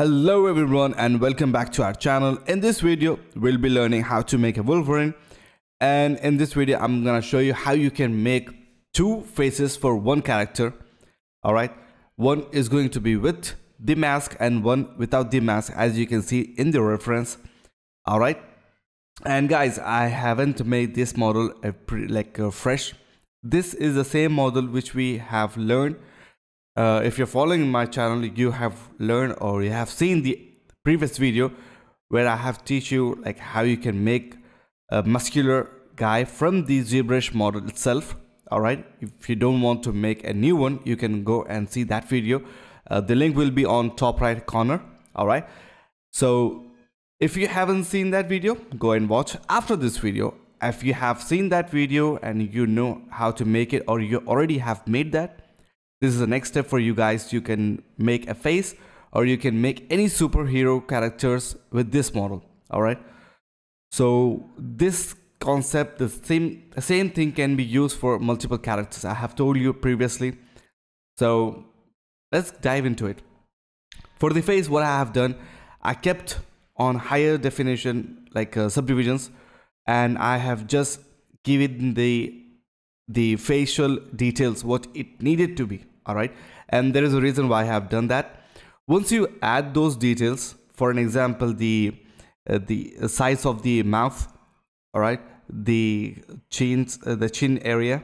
Hello everyone and welcome back to our channel. In this video we'll be learning how to make a Wolverine, and in this video I'm gonna show you how you can make two faces for one character. Alright, one is going to be with the mask and one without the mask, as you can see in the reference. Alright, and guys, I haven't made this model fresh. This is the same model which we have learned. If you're following my channel, you have learned or you have seen the previous video where I have teach you like how you can make a muscular guy from the ZBrush model itself. All right, if you don't want to make a new one, you can go and see that video. The link will be on top right corner. All right, so if you haven't seen that video, go and watch after this video. If you have seen that video and you know how to make it, or you already have made that, this is the next step for you guys. You can make a face or you can make any superhero characters with this model. All right, so this concept, the same thing can be used for multiple characters. I have told you previously, so let's dive into it. For the face, what I have done, I kept on higher definition subdivisions, and I have just given the facial details what it needed to be. All right, and there is a reason why I have done that. Once you add those details, for an example, the size of the mouth, all right, the chin area,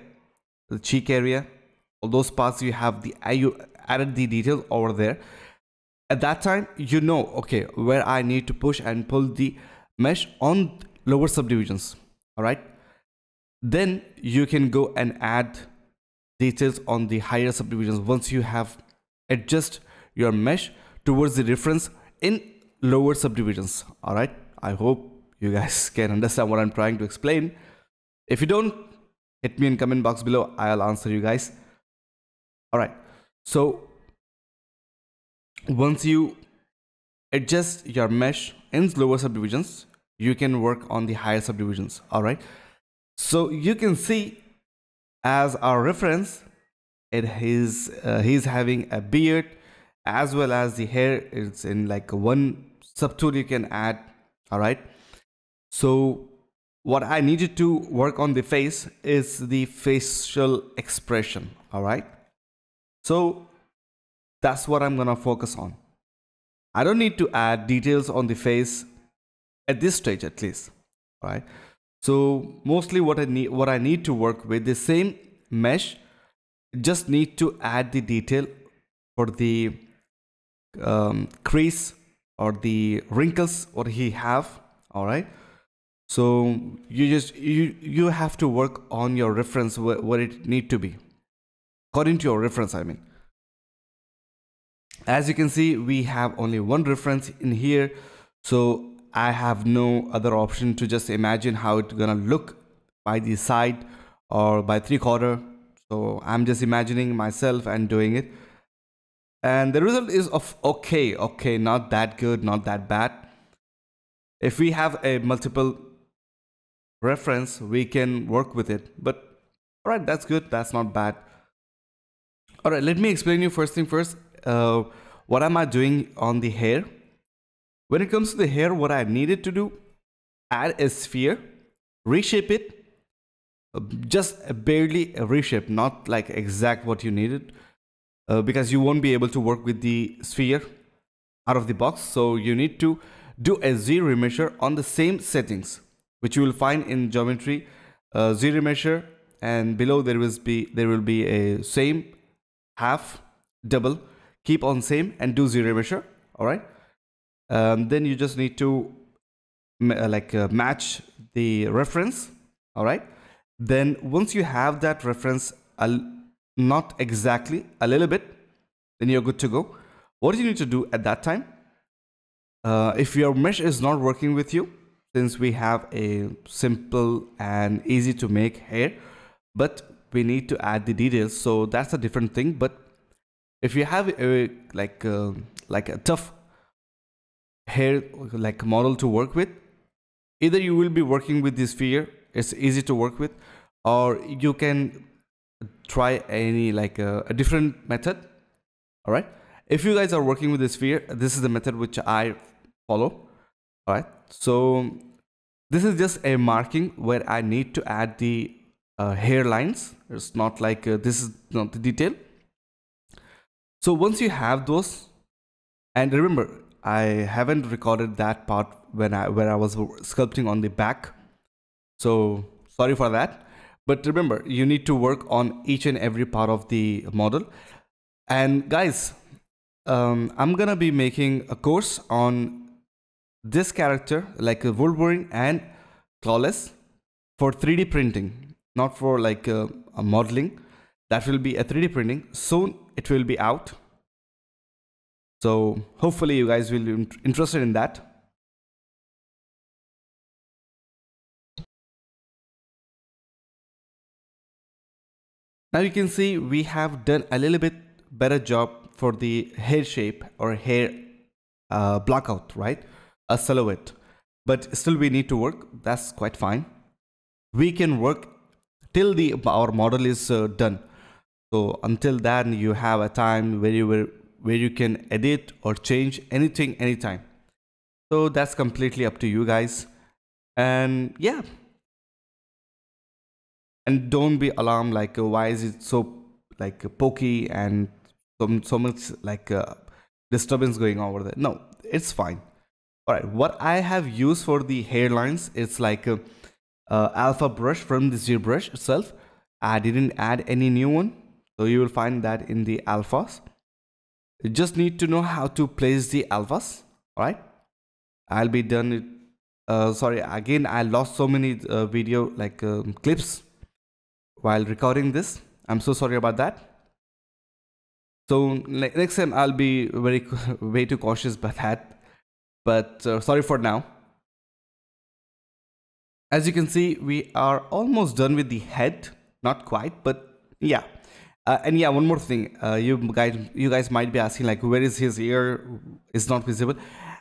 the cheek area, all those parts, you added the details over there. At that time, you know, okay, where I need to push and pull the mesh on lower subdivisions. All right, then you can go and add details on the higher subdivisions once you have adjust your mesh towards the reference in lower subdivisions. All right, I hope you guys can understand what I'm trying to explain. If you don't, hit me in comment box below, I'll answer you guys. All right, so once you adjust your mesh in lower subdivisions, you can work on the higher subdivisions. All right, so you can see as our reference, he's having a beard, as well as the hair is in like one subtool you can add. All right, so what I needed to work on the face is the facial expression. All right, so that's what I'm gonna focus on. I don't need to add details on the face at this stage, at least. All right, so mostly what I need to work with the same mesh, just need to add the detail for the crease or the wrinkles what he have. All right, so you have to work on your reference where it need to be according to your reference. I mean, as you can see, we have only one reference in here, so I have no other option to just imagine how it's gonna look by the side or by 3/4. So I'm just imagining myself and doing it, and the result is of okay, not that good, not that bad. If we have a multiple reference, we can work with it, but all right, that's good, that's not bad. All right, let me explain you first thing first. What am I doing on the hair? When it comes to the hair, what I needed to do, add a sphere, reshape it, just barely a reshape, not like exact what you needed, because you won't be able to work with the sphere out of the box. So you need to do a Z remeasure on the same settings, which you will find in geometry, Z remeasure, and below there will be a same, half, double, keep on same and do Z remeasure. All right. Then you just need to match the reference. All right, then once you have that reference, not exactly, a little bit, then you're good to go. What you need to do at that time, if your mesh is not working with you, since we have a simple and easy to make hair, but we need to add the details, so that's a different thing. But if you have a a tough hair model to work with, either you will be working with this sphere, it's easy to work with, or you can try any a different method. All right, If you guys are working with the sphere, this is the method which I follow. All right, so this is just a marking where I need to add the hairlines. It's not like this is not the detail. So once you have those, and remember, I haven't recorded that part when where I was sculpting on the back. So sorry for that. But remember, you need to work on each and every part of the model. And guys, I'm gonna be making a course on this character, like a Wolverine and Flawless, for 3D printing, not for like a modeling. That will be a 3D printing. Soon it will be out. So hopefully you guys will be interested in that. Now you can see we have done a little bit better job for the hair shape or hair blockout, right? A silhouette. But still we need to work. That's quite fine. We can work till our model is done. So until then you have a time where you can edit or change anything anytime. So that's completely up to you guys. And yeah. And don't be alarmed like why is it so like pokey and so much like disturbance going on over there. No, it's fine. All right, what I have used for the hairlines, it's like alpha brush from the ZBrush itself. I didn't add any new one, so you will find that in the alphas. You just need to know how to place the alphas. All right, I'll be done it. Sorry, again I lost so many video like clips while recording this. I'm so sorry about that. So next time I'll be way too cautious about that. But sorry for now. As you can see, we are almost done with the head. Not quite, but yeah. And yeah, one more thing. You guys might be asking like, where is his ear? It's not visible.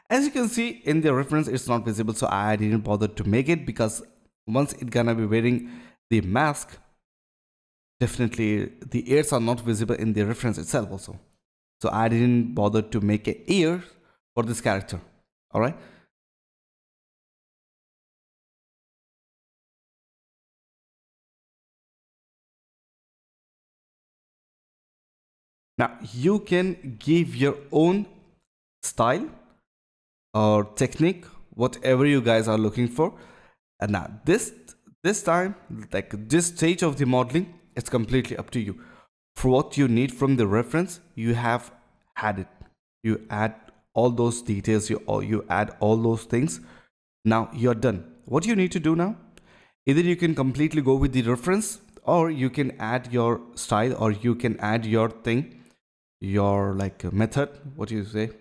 As you can see in the reference, it's not visible. So I didn't bother to make it because once it's gonna be wearing the mask, definitely the ears are not visible in the reference itself also. So I didn't bother to make an ear for this character. All right. Now you can give your own style or technique, whatever you guys are looking for. And now this time, like this stage of the modeling, it's completely up to you. For what you need from the reference, you have had it. You add all those details, you add all those things. Now you're done. What you need to do now, either you can completely go with the reference, or you can add your style, or you can add your thing, your like method, what you say.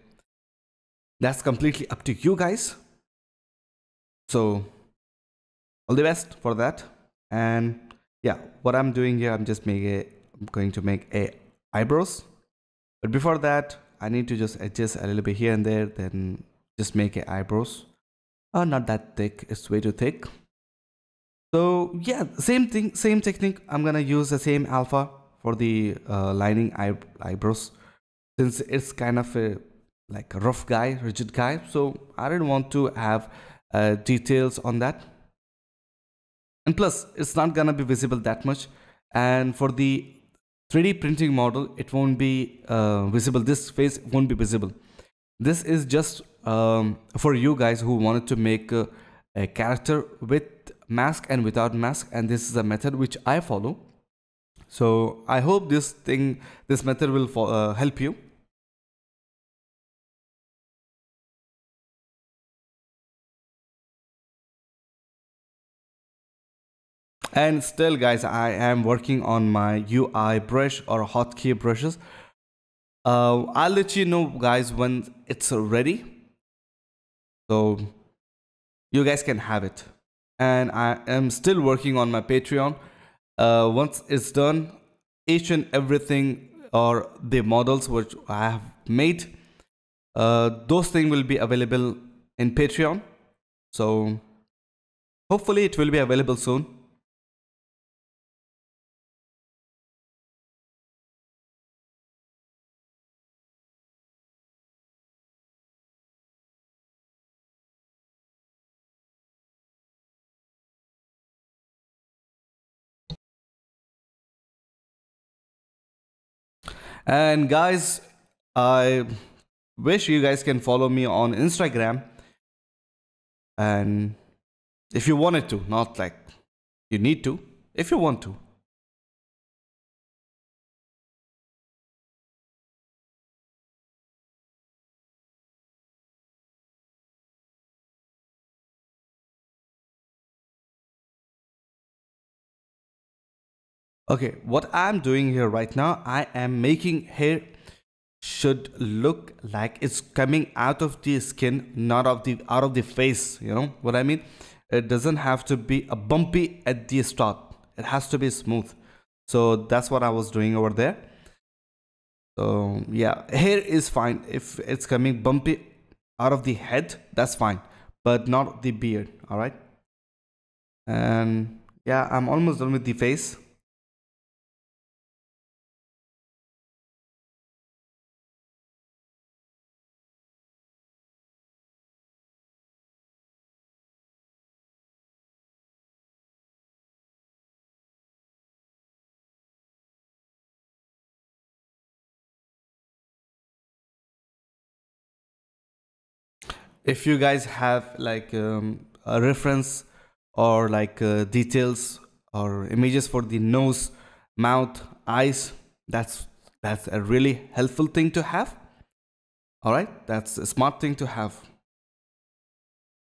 That's completely up to you guys. So all the best for that. And yeah, what I'm doing here, I'm going to make a eyebrows. But before that, I need to just adjust a little bit here and there, then just make a eyebrows. Not that thick, it's way too thick. So yeah, same thing, same technique. I'm gonna use the same alpha for the lining eyebrows, since it's kind of a like a rough guy, rigid guy. So I didn't want to have details on that. And plus, it's not gonna be visible that much. And for the 3D printing model, it won't be visible. This face won't be visible. This is just for you guys who wanted to make a character with mask and without mask, and this is a method which I follow. So I hope this method will help you. And still guys, I am working on my UI brush or hotkey brushes. I'll let you know guys when it's ready, so you guys can have it. And I am still working on my Patreon. Once it's done, each and everything or the models which I have made, those things will be available in Patreon. So hopefully it will be available soon. And guys, I wish you guys can follow me on Instagram, and if you wanted to, not like you need to, if you want to. Okay, what I'm doing here right now, I am making hair should look like it's coming out of the skin, not out of the face. You know what I mean? It doesn't have to be a bumpy at the start. It has to be smooth. So that's what I was doing over there. So yeah, hair is fine if it's coming bumpy out of the head. That's fine, but not the beard. All right. And yeah, I'm almost done with the face. If you guys have like a reference or like details or images for the nose, mouth, eyes, that's a really helpful thing to have. All right, that's a smart thing to have.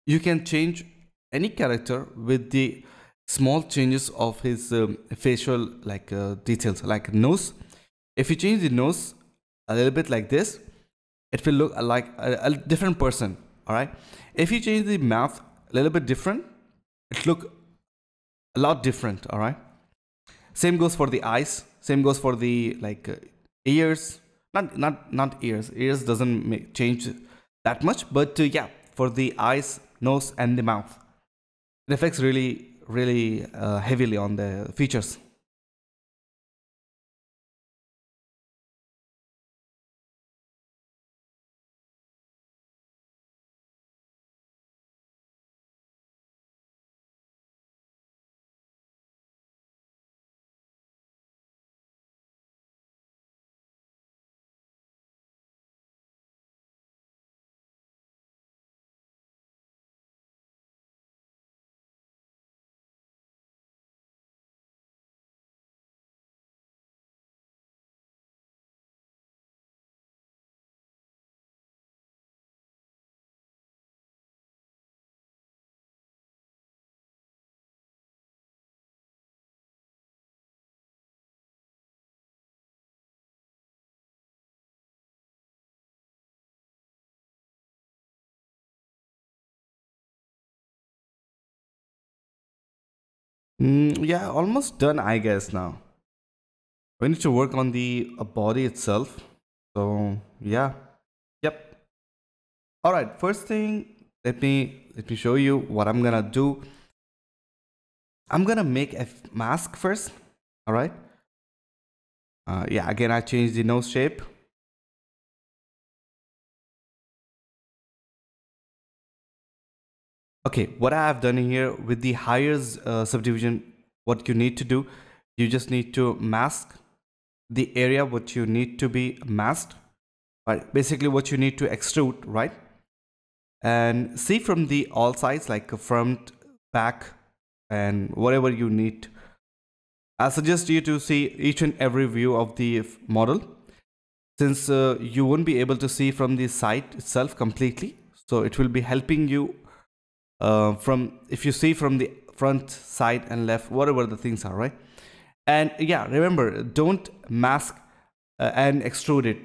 You can change any character with the small changes of his facial like details, like nose. If you change the nose a little bit like this, it will look like a different person. All right, if you change the mouth a little bit different, it look a lot different. All right, same goes for the eyes, same goes for the like ears. Not ears, ears doesn't change that much, but yeah, for the eyes, nose and the mouth, it affects really heavily on the features. Yeah, almost done, I guess. Now we need to work on the body itself. So yeah, yep. All right, first thing, let me show you what I'm gonna do. I'm gonna make a mask first. All right. Yeah, again, I changed the nose shape. Okay, what I have done here with the higher subdivision, what you need to do, you just need to mask the area what you need to be masked. Right, basically what you need to extrude, right? And see from the all sides, like front, back, and whatever you need. I suggest you to see each and every view of the model, since you won't be able to see from the side itself completely. So it will be helping you from if you see from the front, side, and left, whatever the things are, right? And yeah, remember, don't mask and extrude it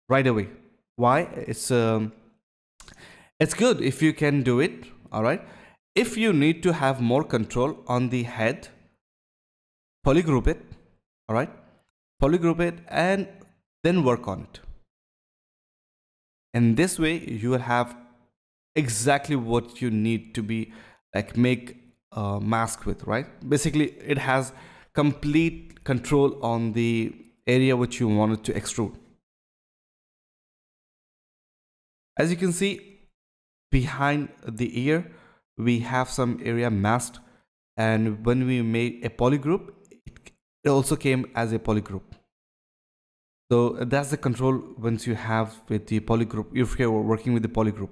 right away. Why? It's good if you can do it. All right. If you need to have more control on the head, polygroup it. All right. Polygroup it and then work on it. And this way you will have exactly what you need to be like make a mask with, right? Basically it has complete control on the area which you wanted to extrude. As you can see, behind the ear we have some area masked, and when we made a polygroup, it also came as a polygroup. So that's the control once you have with the polygroup, if you're working with the polygroup.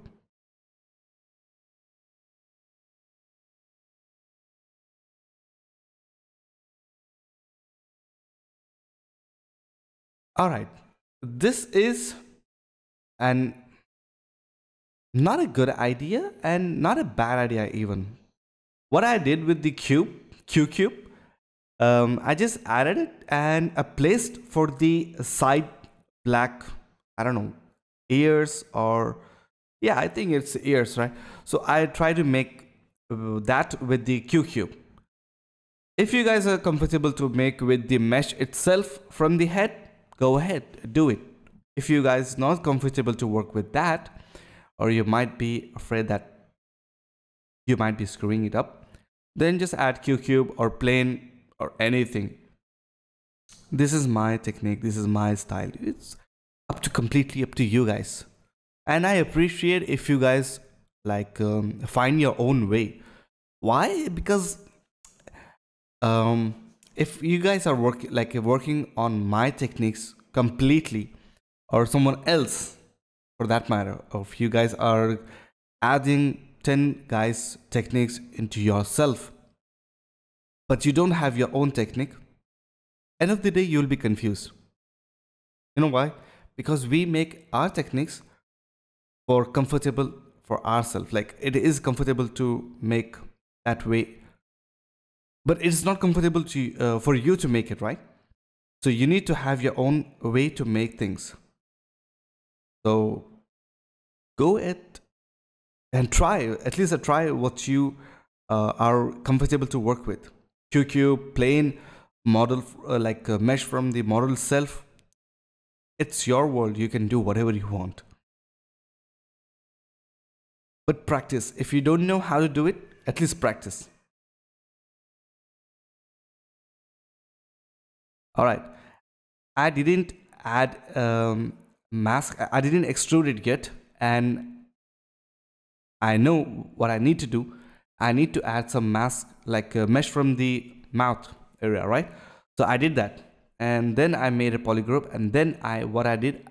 All right, this is an not a good idea and not a bad idea even. What I did with the Q cube, I just added it and I placed for the side black, I don't know, ears, or yeah, I think it's ears, right? So I try to make that with the Q cube. If you guys are comfortable to make with the mesh itself from the head, go ahead, do it. If you guys not comfortable to work with that, or you might be afraid that you might be screwing it up, then just add Q cube or plane or anything. This is my technique, this is my style. It's completely up to you guys. And I appreciate if you guys like find your own way. Why? Because if you guys are working on my techniques completely, or someone else for that matter, or if you guys are adding 10 guys techniques into yourself, but you don't have your own technique, end of the day you'll be confused. You know why? Because we make our techniques for comfortable for ourselves. Like it is comfortable to make that way, but it's not comfortable to for you to make it, right? So you need to have your own way to make things. So go ahead and try, at least try what you are comfortable to work with. QQ, plain model, like mesh from the model itself. It's your world, you can do whatever you want. But practice. If you don't know how to do it, at least practice. All right, I didn't add mask, I didn't extrude it yet, and I know what I need to do. I need to add some mask, like mesh from the mouth area, right? So I did that, and then I made a polygroup, and then I did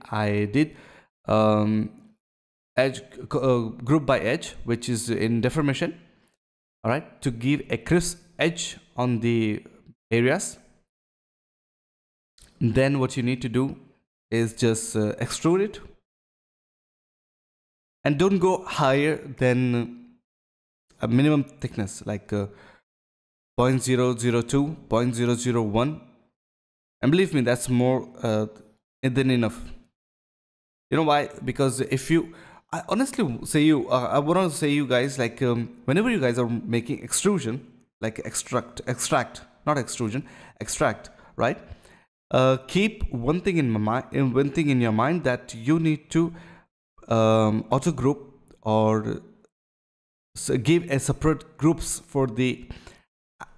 edge group by edge, which is in deformation, all right, to give a crisp edge on the areas. Then what you need to do is just extrude it, and don't go higher than a minimum thickness, like 0.002, 0.001, and believe me, that's more than enough. You know why? Because if you, I honestly say you, I want to say you guys, like whenever you guys are making extrusion, like extract, not extrusion, extract, right? Keep one thing in your mind, that you need to auto group, or give a separate groups for the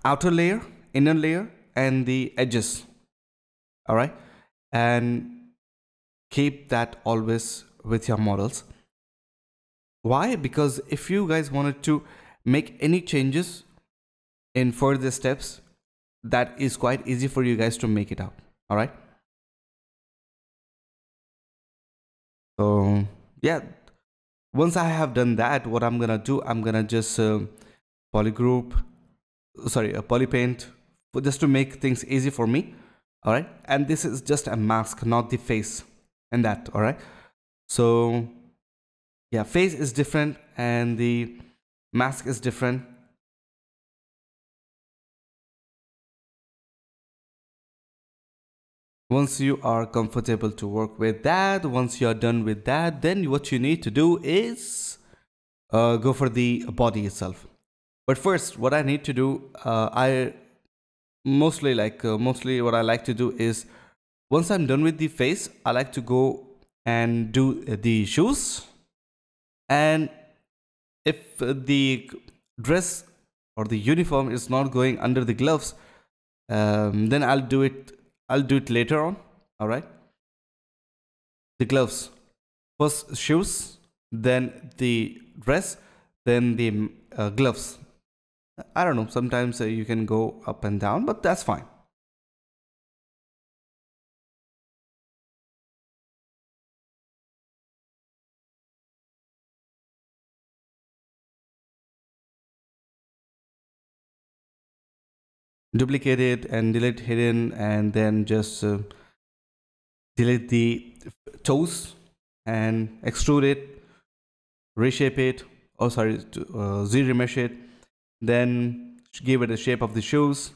outer layer, inner layer, and the edges. All right, and keep that always with your models. Why? Because if you guys wanted to make any changes in further steps, that is quite easy for you guys to make it out. All right, so yeah, once I have done that, what I'm gonna do, I'm gonna just polygroup, sorry, a polypaint, just to make things easy for me. All right, and this is just a mask, not the face, and that. All right, so yeah, face is different and the mask is different. Once you are comfortable to work with that, once you're done with that, then what you need to do is go for the body itself. But first, what I need to do, I mostly what I like to do is, once I'm done with the face, I like to go and do the shoes. And if the dress or the uniform is not going under the gloves, then I'll do it later on. All right, the gloves first, shoes, then the dress, then the gloves. I don't know, sometimes you can go up and down, but that's fine. duplicate it and delete hidden, and then just delete the toes and extrude it, reshape it, oh sorry, ZBrush it, then give it a shape of the shoes.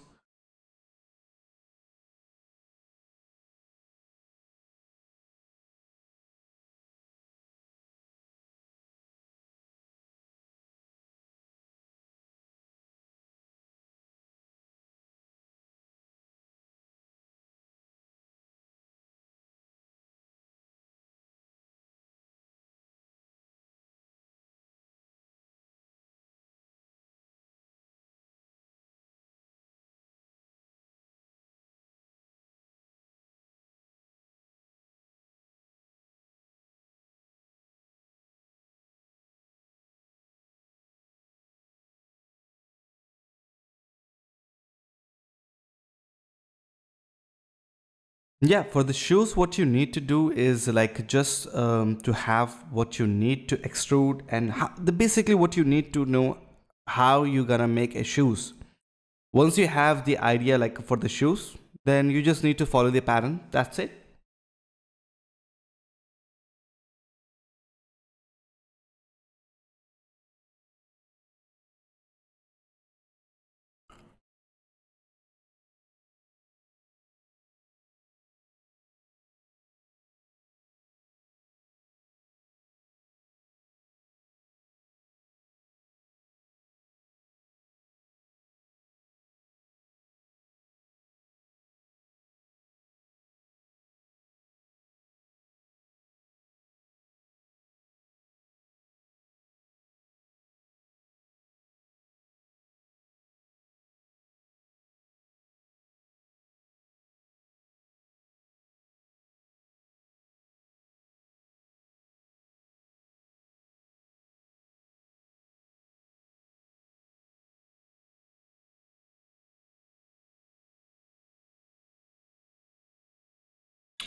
Yeah, for the shoes, what you need to do is like just to have what you need to extrude, and basically what you need to know how you're gonna make a shoes. Once you have the idea like for the shoes, then you just need to follow the pattern. That's it.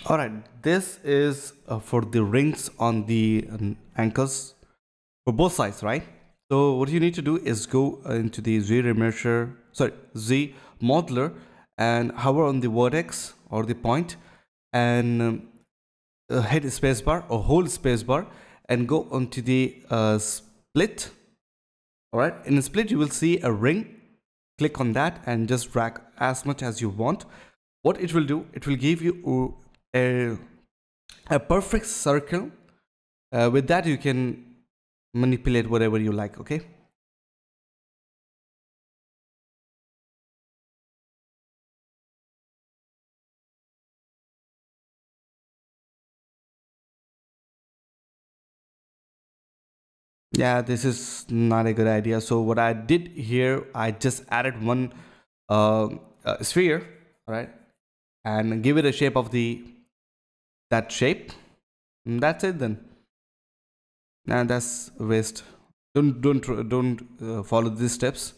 All right, this is for the rings on the ankles for both sides, right? So what you need to do is go into the Z modeler, and hover on the vertex or the point, and hit spacebar or hold spacebar and go onto the split. All right, in the split you will see a ring. Click on that and just drag as much as you want. What it will do, it will give you a perfect circle. With that you can manipulate whatever you like. Okay, yeah, this is not a good idea. So what I did here, I just added one sphere, all right, and give it a shape of that shape. And that's it then. Nah, that's waste. Don't follow these steps.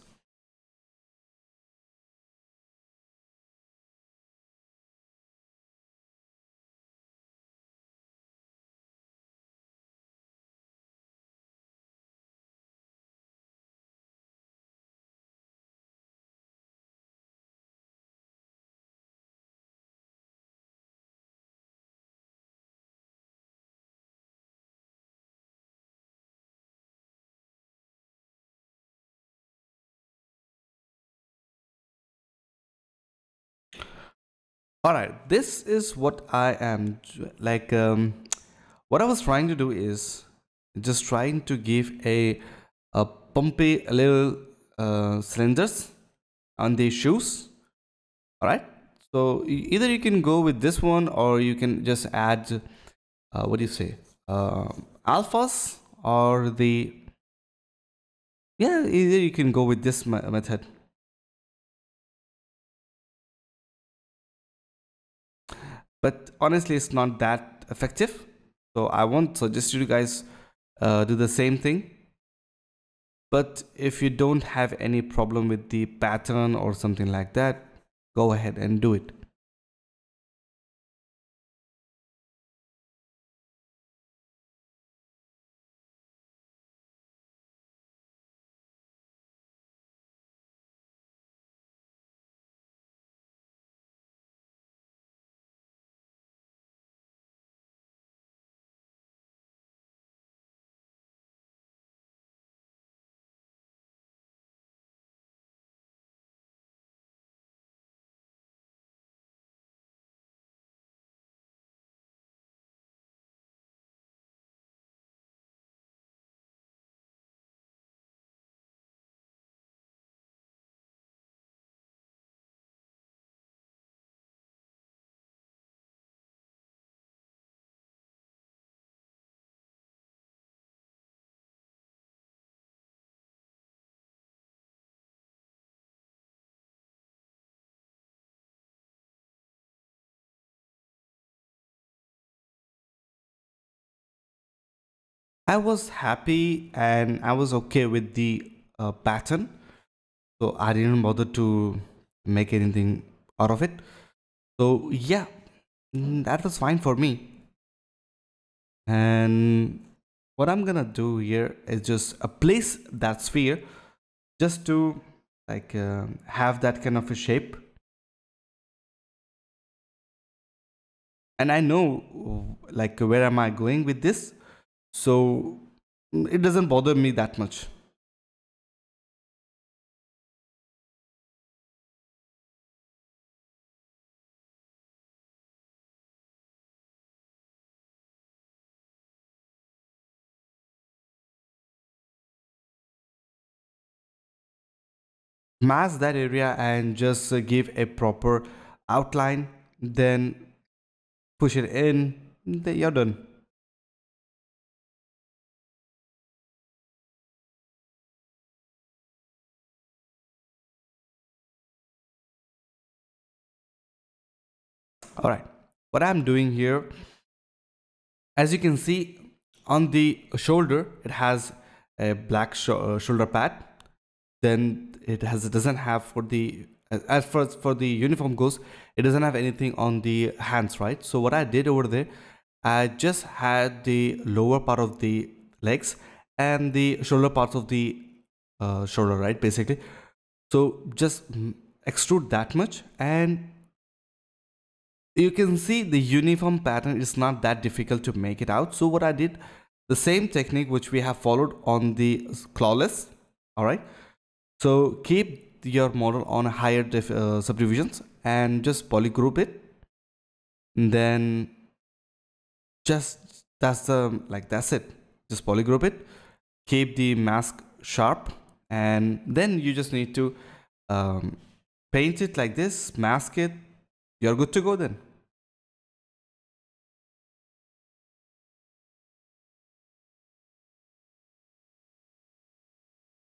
All right, this is what I am like. What I was trying to do is just trying to give a pumpy little cylinders on the shoes. All right, so either you can go with this one, or you can just add what do you say, alphas, or the, yeah, either you can go with this method. But honestly it's not that effective, so I won't suggest you guys do the same thing. But if you don't have any problem with the pattern or something like that, go ahead and do it. I was happy and I was okay with the pattern, so I didn't bother to make anything out of it. So yeah, that was fine for me. And what I'm gonna do here is just place that sphere just to like have that kind of a shape. And I know like where am I going with this, so it doesn't bother me that much. Mask that area and just give a proper outline, then push it in, then you're done. All right, what I'm doing here, as you can see on the shoulder, it has a black shoulder pad. Then it doesn't have for the as far as for the uniform goes, it doesn't have anything on the hands, right? So what I did over there, I just had the lower part of the legs and the shoulder parts of the shoulder, right, basically. So just extrude that much, and you can see the uniform pattern is not that difficult to make it out. So what I did, the same technique which we have followed on the clawless. All right, so keep your model on higher subdivisions and just polygroup it. And then just that's it. Just polygroup it. Keep the mask sharp, and then you just need to paint it like this, mask it. You're good to go then.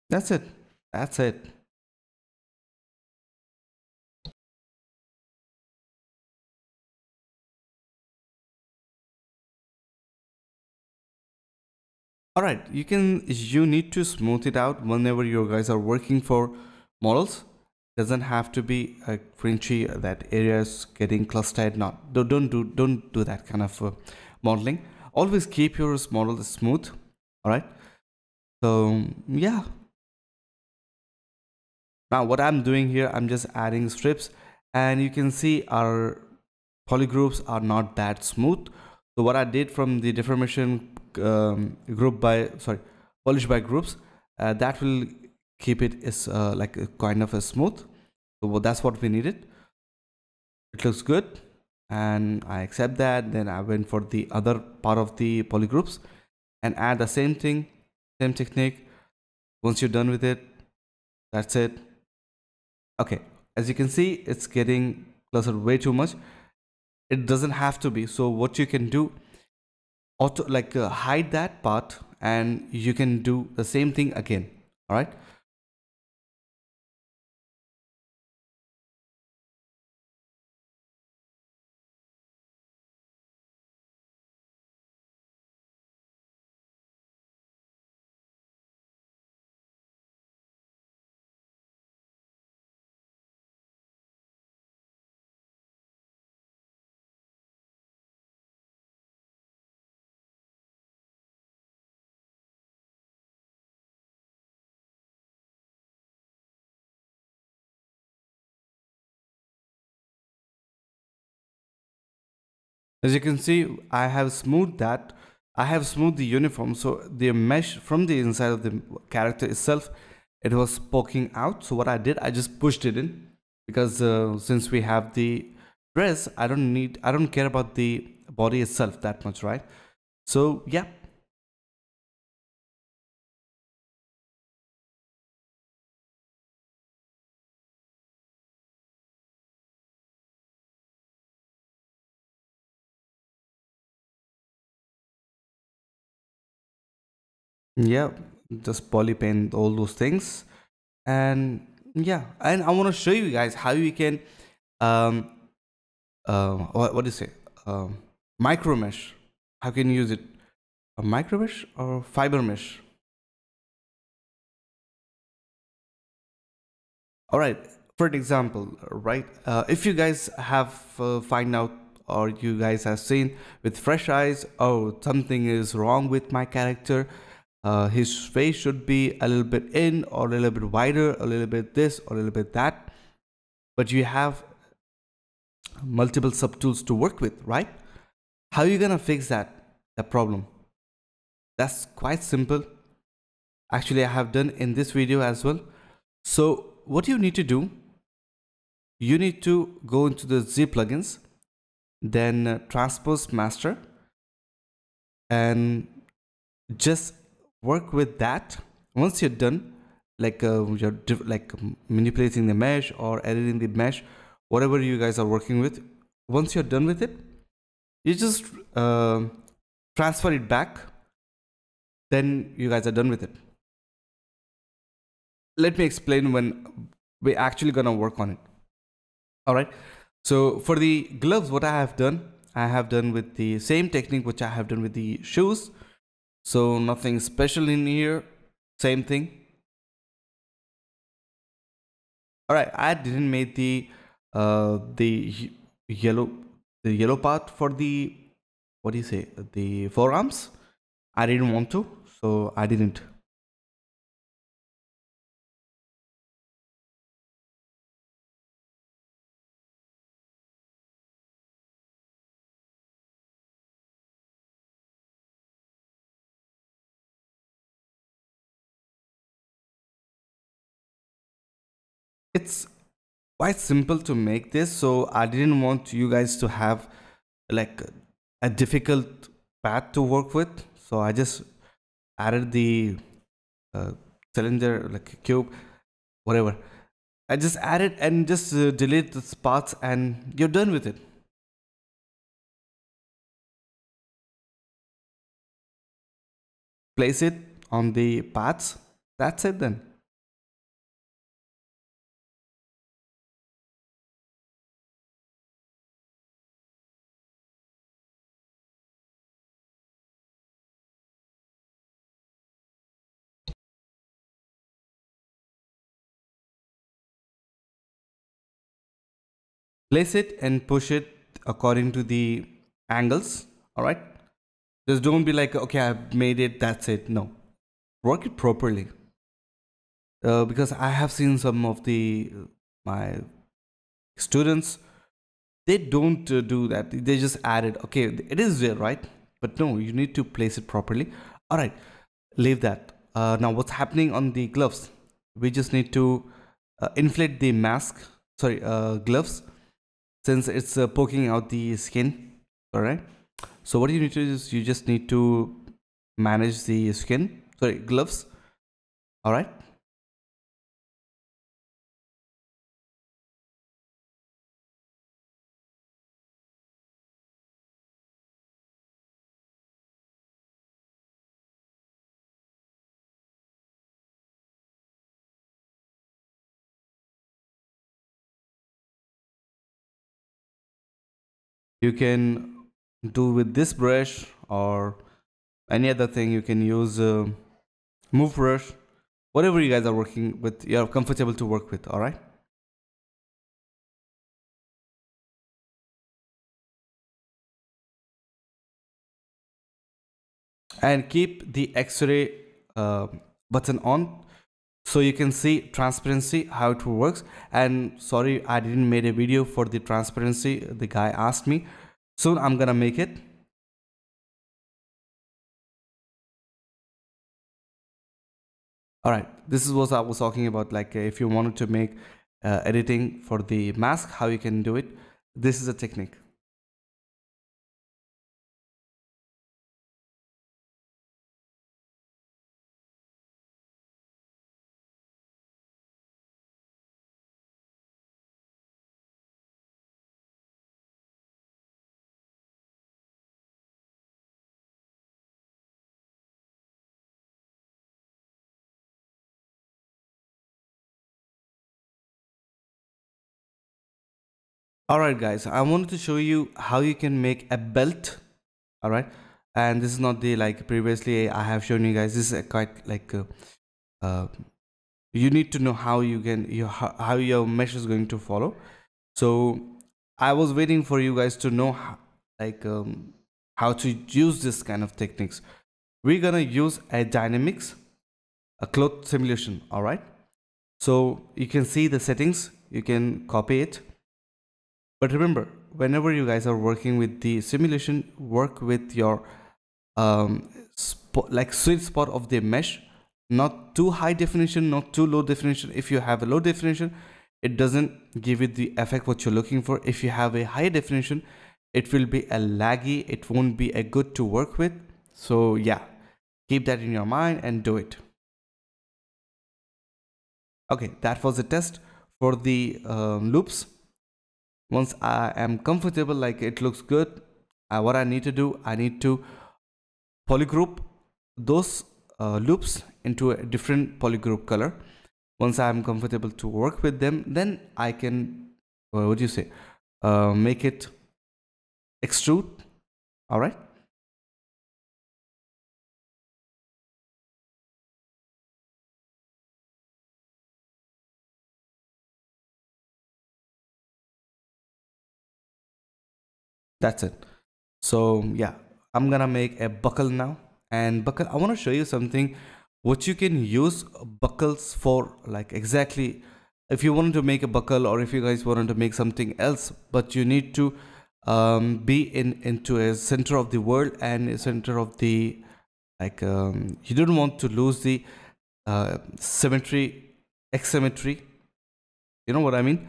That's it. That's it. All right, you need to smooth it out whenever you guys are working for models. Doesn't have to be a cringy that areas getting clustered. Not don't do that kind of modeling. Always keep your model smooth. All right. So yeah. Now what I'm doing here, I'm just adding strips, and you can see our polygroups are not that smooth. So what I did from the deformation polish by groups, that will keep it is like a kind of a smooth. So that's what we needed. It looks good, and I accept that. Then I went for the other part of the polygroups and add the same thing, same technique. Once you're done with it, that's it. Okay, as you can see, it's getting closer way too much. It doesn't have to be. So what you can do, auto hide that part, and you can do the same thing again. All right. As you can see, I have smoothed that. I have smoothed the uniform, so the mesh from the inside of the character itself, it was poking out. So what I did, I just pushed it in, because since we have the dress, I don't care about the body itself that much, right? So yeah. Yeah, just poly paint all those things. And yeah, and I want to show you guys how you can um what do you say, micro mesh, how can you use it, a micro mesh or fiber mesh? All right, for an example, right? If you guys have find out, or you guys have seen with fresh eyes, oh, something is wrong with my character. His face should be a little bit in, or a little bit wider, a little bit this, or a little bit that. But you have multiple subtools to work with, right? How are you gonna fix that problem? That's quite simple. Actually, I have done in this video as well. So what you need to do, you need to go into the Z plugins, then transpose master, and just work with that. Once you're done, like you're like manipulating the mesh or editing the mesh, whatever you guys are working with, once you're done with it, you just transfer it back, then you guys are done with it. Let me explain when we're actually gonna work on it. All right, so for the gloves, what I have done with the same technique which I have done with the shoes. So nothing special in here, same thing. All right, I didn't make the yellow part for the, what do you say, the forearms. I didn't want to, so I didn't. It's quite simple to make this, so I didn't want you guys to have like a difficult path to work with. So I just added the cylinder, like a cube, whatever. I just add it and just delete the spots and you're done with it. Place it on the paths. That's it then. Place it and push it according to the angles. All right. Just don't be like, okay, I've made it, that's it. No, work it properly. Because I have seen some of the my students, they don't do that. They just add it. Okay, it is there, right? But no, you need to place it properly. All right, leave that. Now what's happening on the gloves? We just need to inflate the mask, sorry, gloves, since it's poking out the skin. All right. So what you need to do is you just need to manage the skin, sorry, gloves. All right. You can do with this brush or any other thing. You can use move brush, whatever you guys are working with, you're comfortable to work with. All right. And keep the X-ray button on so you can see transparency, how it works. And sorry, I didn't make a video for the transparency. The guy asked me. Soon I'm gonna make it. All right, this is what I was talking about. Like if you wanted to make editing for the mask, how you can do it. This is a technique. All right, guys, I wanted to show you how you can make a belt. All right, And this is not the like previously I have shown you guys. This is a quite like uh, you need to know how you can how your mesh is going to follow. So I was waiting for you guys to know how, like how to use this kind of techniques. We're gonna use a dynamics, a cloth simulation. All right, so you can see the settings, you can copy it, but remember, whenever you guys are working with the simulation, work with your like sweet spot of the mesh, not too high definition, not too low definition. If you have a low definition, it doesn't give you the effect what you're looking for. If you have a high definition, it will be a laggy, it won't be a good to work with. So yeah, keep that in your mind and do it. Okay, that was the test for the loops. Once I am comfortable, like it looks good, what I need to do, I need to polygroup those loops into a different polygroup color. Once I am comfortable to work with them, then I can what do you say, make it extrude. All right, that's it. So yeah, I'm gonna make a buckle now. And buckle, I want to show you something what you can use buckles for, like exactly if you wanted to make a buckle, or if you guys wanted to make something else, but you need to be into a center of the world and a center of the like you don't want to lose the symmetry, asymmetry, you know what I mean.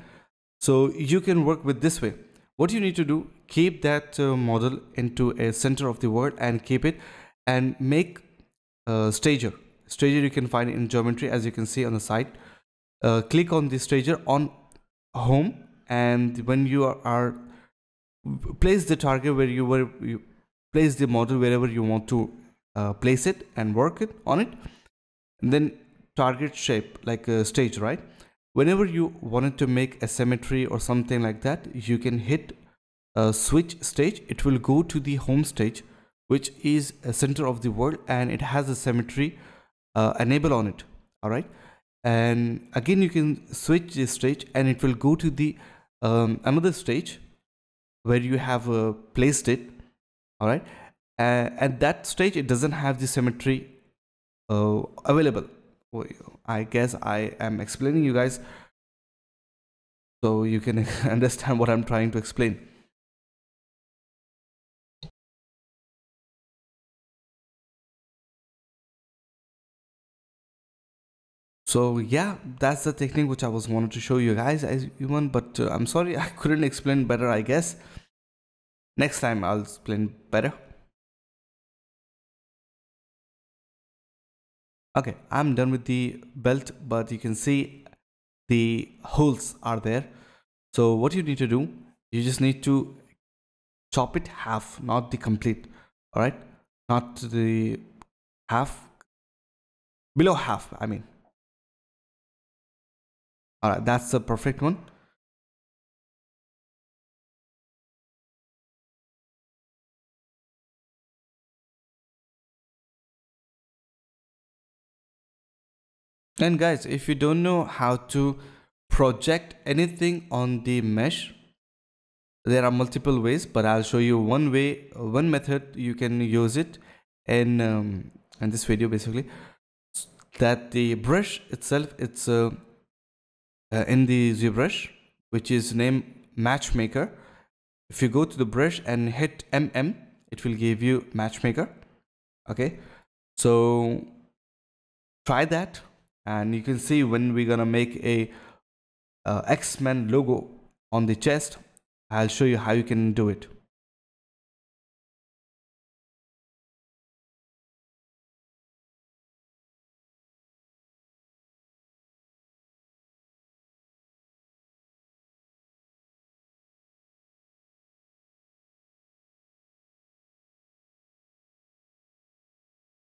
So you can work with this way. What you need to do, keep that model into a center of the world and keep it, and make stager. Stager you can find in geometry, as you can see on the side. Click on the stager on home, and when you are place the target where you place the model wherever you want to place it and work it on it, and then target shape like a stage, right? Whenever you wanted to make a symmetry or something like that, you can hit switch stage. It will go to the home stage, which is a center of the world, and it has a symmetry enable on it. All right, and again you can switch this stage and it will go to the another stage where you have placed it. All right, at that stage it doesn't have the symmetry available. I guess I am explaining you guys so you can understand what I'm trying to explain. So yeah, that's the technique which I was wanted to show you guys as even, but I'm sorry I couldn't explain better. I guess next time I'll explain better. Okay, I'm done with the belt, but you can see the holes are there. So what you need to do, you just need to chop it half, not the complete. All right, not the half, below half, I mean. All right, that's the perfect one. And guys, if you don't know how to project anything on the mesh, there are multiple ways, but I'll show you one way, one method you can use it in this video. Basically, that the brush itself, it's in the ZBrush, which is named Matchmaker. If you go to the brush and hit it will give you Matchmaker. Okay, so try that, and you can see when we're gonna make a X-Men logo on the chest, I'll show you how you can do it.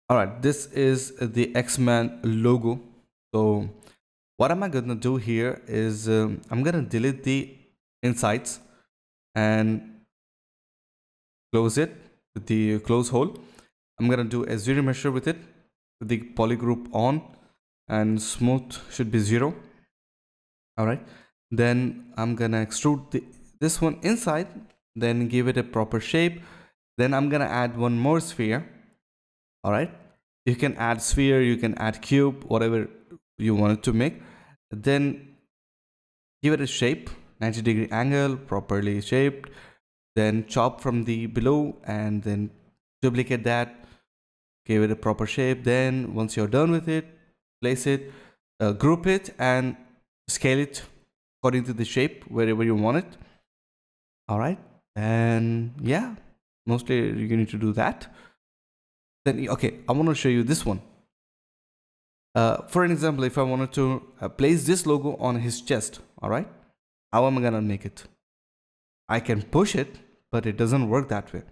All right, this is the X-Men logo. So what am I gonna do here is I'm gonna delete the insights and close it. with the close hole. I'm gonna do a 0 measure with it, with the polygroup on, and smooth should be 0. All right, then I'm gonna extrude this one inside, then give it a proper shape. Then I'm gonna add one more sphere. All right, you can add sphere, you can add cube, whatever you want it to make. Then give it a shape, 90-degree angle, properly shaped. Then chop from the below and then duplicate that, give it a proper shape. Then once you're done with it, place it, group it, and scale it according to the shape wherever you want it. All right, and yeah, mostly you need to do that. Then okay, I want to show you this one. For an example, if I wanted to place this logo on his chest, all right, how am I gonna make it? I can push it, but it doesn't work that way.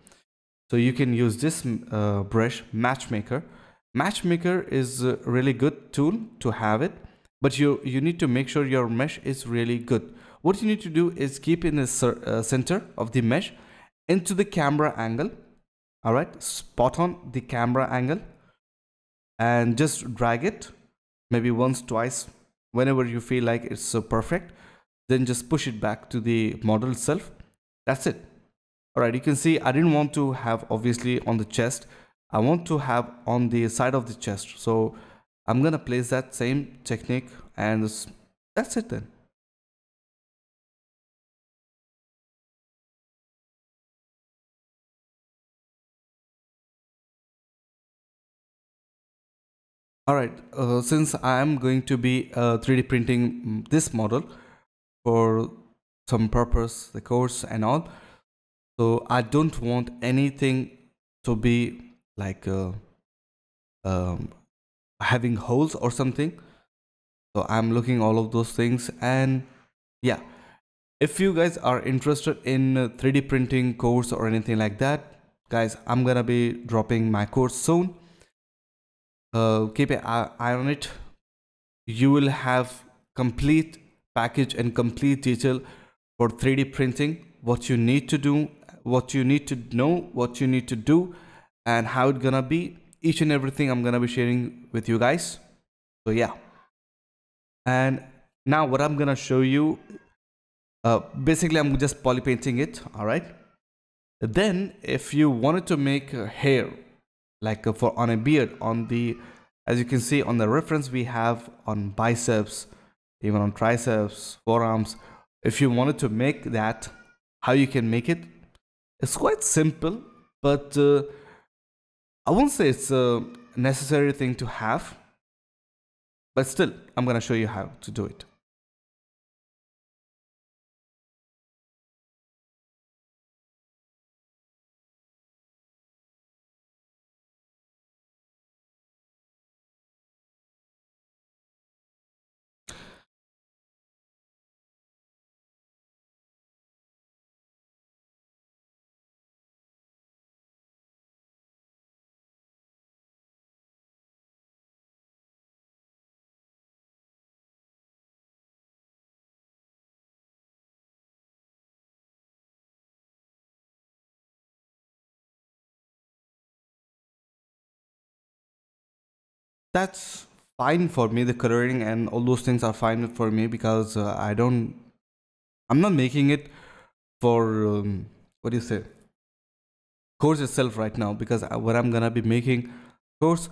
So you can use this brush, Matchmaker. Matchmaker is a really good tool to have it, but you need to make sure your mesh is really good. What you need to do is keep in the center of the mesh into the camera angle. All right, spot on the camera angle, and just drag it maybe once, twice, whenever you feel like it's so perfect. Then just push it back to the model itself. That's it. All right, you can see I didn't want to have obviously on the chest. I want to have on the side of the chest. So I'm gonna place that same technique, and that's it then. All right, since I'm going to be 3D printing this model for some purpose, the course and all, so I don't want anything to be like having holes or something. So I'm looking all of those things. And yeah, if you guys are interested in 3D printing course or anything like that, guys, I'm gonna be dropping my course soon. Keep an eye on it. You will have complete package and complete detail for 3D printing, what you need to do, what you need to know, what you need to do, and how it's gonna be. Each and everything I'm gonna be sharing with you guys. So yeah, and now what I'm gonna show you, basically I'm just poly painting it. All right, then if you wanted to make hair, like for on a beard, on the, as you can see on the reference we have on biceps, even on triceps, forearms, if you wanted to make that, how you can make it, it's quite simple, but I won't say it's a necessary thing to have, but still I'm gonna show you how to do it. That's fine for me. The coloring and all those things are fine for me, because I'm not making it for what do you say, course itself right now, because what I'm gonna be making course,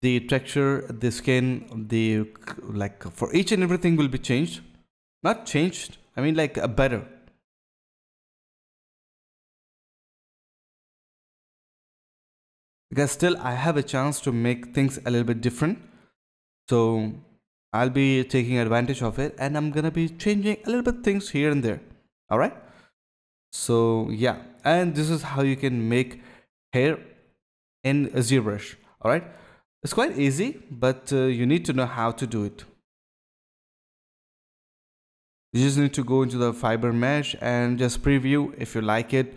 the texture, the skin, the like for each and everything will be changed. Not changed, I mean like a better. Because still I have a chance to make things a little bit different. So I'll be taking advantage of it, and I'm gonna be changing a little bit things here and there. All right. So yeah, and this is how you can make hair in ZBrush. All right. It's quite easy, but you need to know how to do it. You just need to go into the fiber mesh and just preview. If you like it,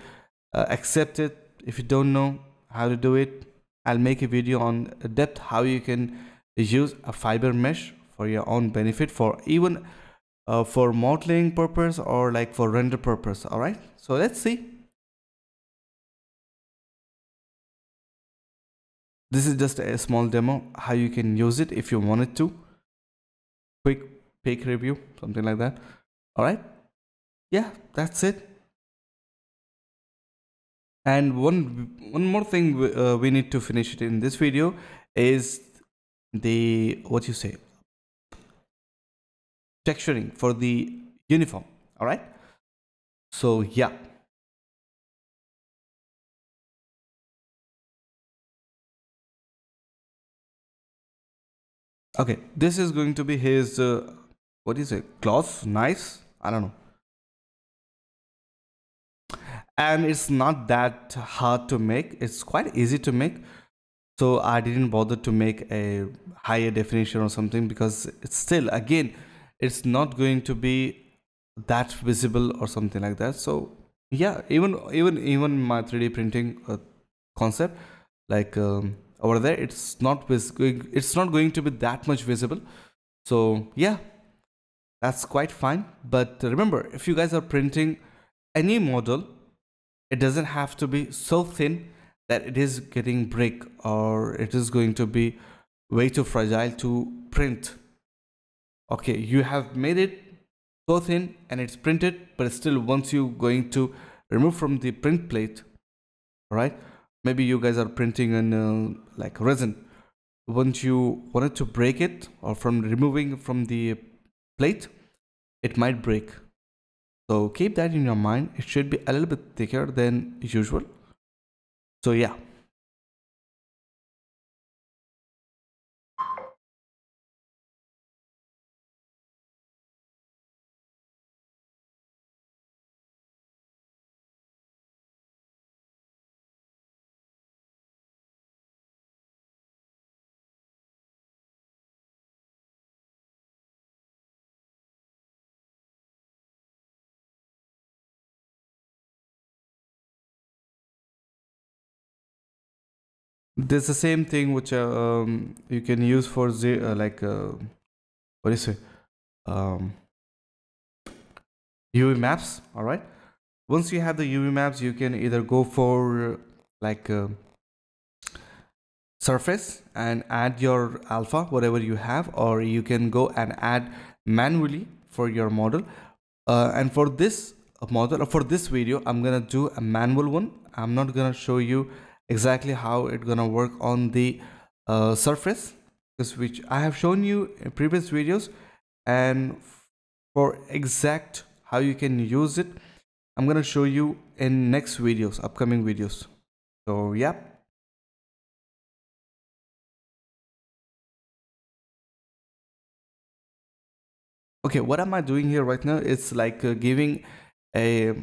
accept it. If you don't know how to do it, I'll make a video on depth how you can use a fiber mesh for your own benefit, for even for modeling purpose or like for render purpose. All right, so let's see. This is just a small demo how you can use it if you wanted to. Quick peek review, something like that. All right, yeah, that's it. And one more thing we need to finish it in this video is the what you say texturing for the uniform. All right, so yeah. Okay, this is going to be his what is it, cloth, knives, I don't know. And it's not that hard to make, it's quite easy to make. So I didn't bother to make a higher definition or something, because it's still, again, it's not going to be that visible or something like that. So yeah, even my 3D printing concept, like over there, it's not going to be that much visible. So yeah, that's quite fine. But remember, if you guys are printing any model, it doesn't have to be so thin that it is getting break, or it is going to be way too fragile to print. Okay, you have made it so thin and it's printed, but still, once you going to remove from the print plate, all right, maybe you guys are printing in like resin. Once you wanted to break it, or from removing from the plate, it might break. So keep that in your mind. It should be a little bit thicker than usual. So yeah. There's the same thing which you can use for like what do you say, UV maps. All right, once you have the UV maps, you can either go for like surface and add your alpha, whatever you have, or you can go and add manually for your model. And for this model, or for this video, I'm gonna do a manual one. I'm not gonna show you exactly how it's gonna work on the surface, which I have shown you in previous videos. And for exact how you can use it, I'm gonna show you in next videos, upcoming videos. So yeah. Okay, what am I doing here right now? It's like giving a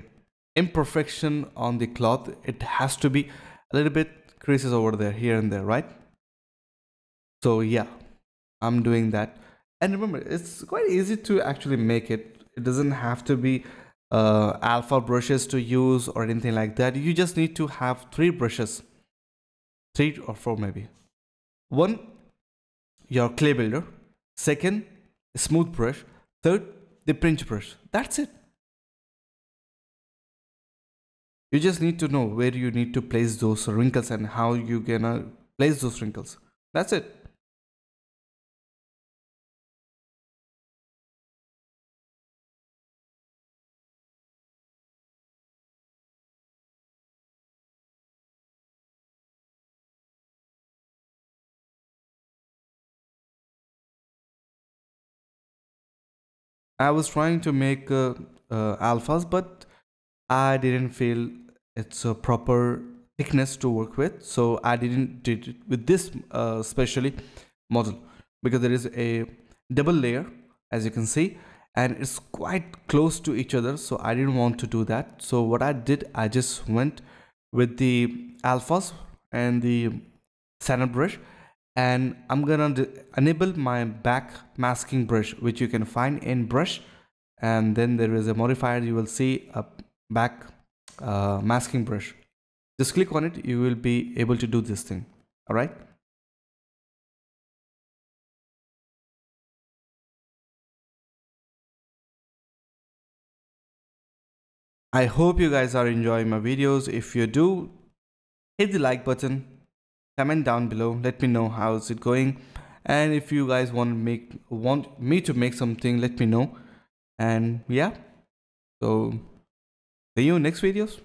imperfection on the cloth. It has to be a little bit creases over there, here and there, right? So yeah, I'm doing that. And remember, it's quite easy to actually make it. It doesn't have to be alpha brushes to use or anything like that. You just need to have 3 brushes, 3 or 4 maybe. One, your clay builder. Second, a smooth brush. Third, the pinch brush. That's it. You just need to know where you need to place those wrinkles and how you gonna place those wrinkles. That's it. I was trying to make alphas, but I didn't feel it's a proper thickness to work with, so I didn't did it with this specially model, because there is a double layer, as you can see, and it's quite close to each other, so I didn't want to do that. So what I did, I just went with the alphas and the sandal brush, and I'm gonna enable my back masking brush, which you can find in brush, and then there is a modifier. You will see a back masking brush. Just click on it, you will be able to do this thing. All right. I hope you guys are enjoying my videos. If you do, hit the like button. comment down below, let me know how is it going, and if you guys want me to make something, let me know. And yeah, so see you in next videos.